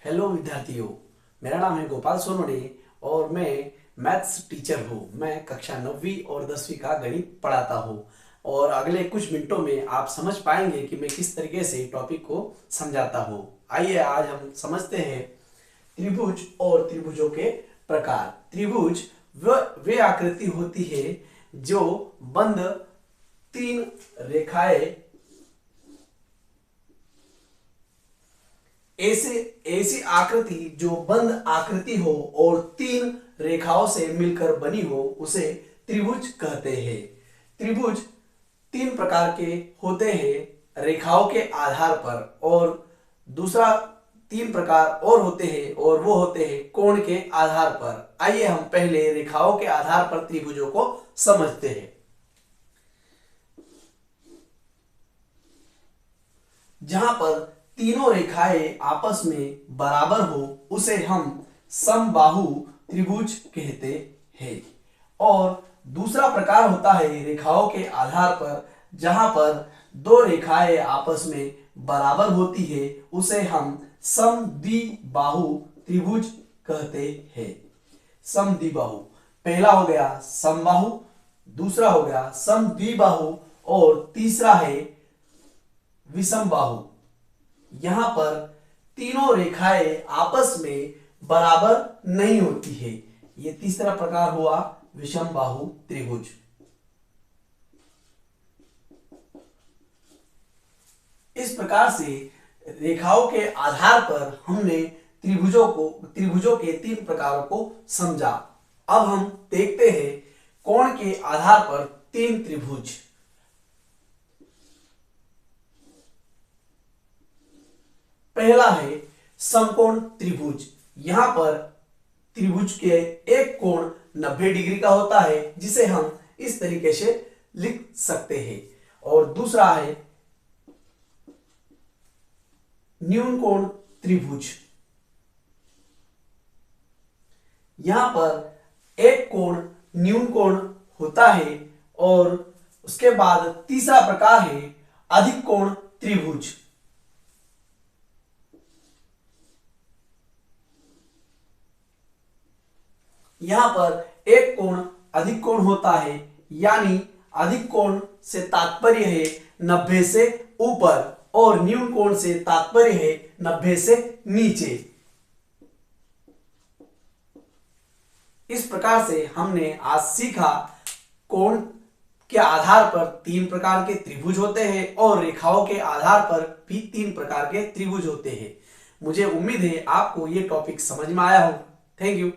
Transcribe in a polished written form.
Hello विद्यार्थियों, मेरा नाम है गोपाल सोनोने और मैं मैथ्स टीचर हूँ। मैं कक्षा 9वीं और 10वीं का गणित पढ़ाता हूँ और अगले कुछ मिनटों में आप समझ पाएंगे कि मैं किस तरीके से टॉपिक को समझाता हूँ। आइए आज हम समझते हैं त्रिभुज और त्रिभुजों के प्रकार। त्रिभुज वे आकृति होती है जो बंद तीन रेखाएं ऐसी आकृति जो बंद आकृति हो और तीन रेखाओं से मिलकर बनी हो उसे त्रिभुज कहते हैं। त्रिभुज तीन प्रकार के होते हैं रेखाओं के आधार पर, और दूसरा तीन प्रकार और होते हैं और वो होते हैं कोण के आधार पर। आइए हम पहले रेखाओं के आधार पर त्रिभुजों को समझते हैं। जहां पर तीनों रेखाएं आपस में बराबर हो उसे हम समबाहु त्रिभुज कहते हैं। और दूसरा प्रकार होता है रेखाओं के आधार पर, जहां पर दो रेखाएं आपस में बराबर होती है उसे हम समद्विबाहु त्रिभुज कहते हैं। समद्विबाहु पहला हो गया समबाहु, दूसरा हो गया समद्विबाहु और तीसरा है विषमबाहु। यहां पर तीनों रेखाएं आपस में बराबर नहीं होती है। यह तीसरा प्रकार हुआ विषमबाहु त्रिभुज। इस प्रकार से रेखाओं के आधार पर हमने त्रिभुजों के तीन प्रकारों को समझा। अब हम देखते हैं कोण के आधार पर तीन त्रिभुज। पहला है समकोण त्रिभुज। यहां पर त्रिभुज के एक कोण 90 डिग्री का होता है जिसे हम इस तरीके से लिख सकते हैं। और दूसरा है न्यून कोण त्रिभुज। यहां पर एक कोण न्यून कोण होता है और उसके बाद तीसरा प्रकार है अधिक कोण त्रिभुज। यहां पर एक कोण अधिक कोण होता है, यानी अधिक कोण से तात्पर्य है 90 से ऊपर और न्यून कोण से तात्पर्य है 90 से नीचे। इस प्रकार से हमने आज सीखा कोण के आधार पर तीन प्रकार के त्रिभुज होते हैं और रेखाओं के आधार पर भी तीन प्रकार के त्रिभुज होते हैं। मुझे उम्मीद है आपको ये टॉपिक समझ में आया हो। Thank you.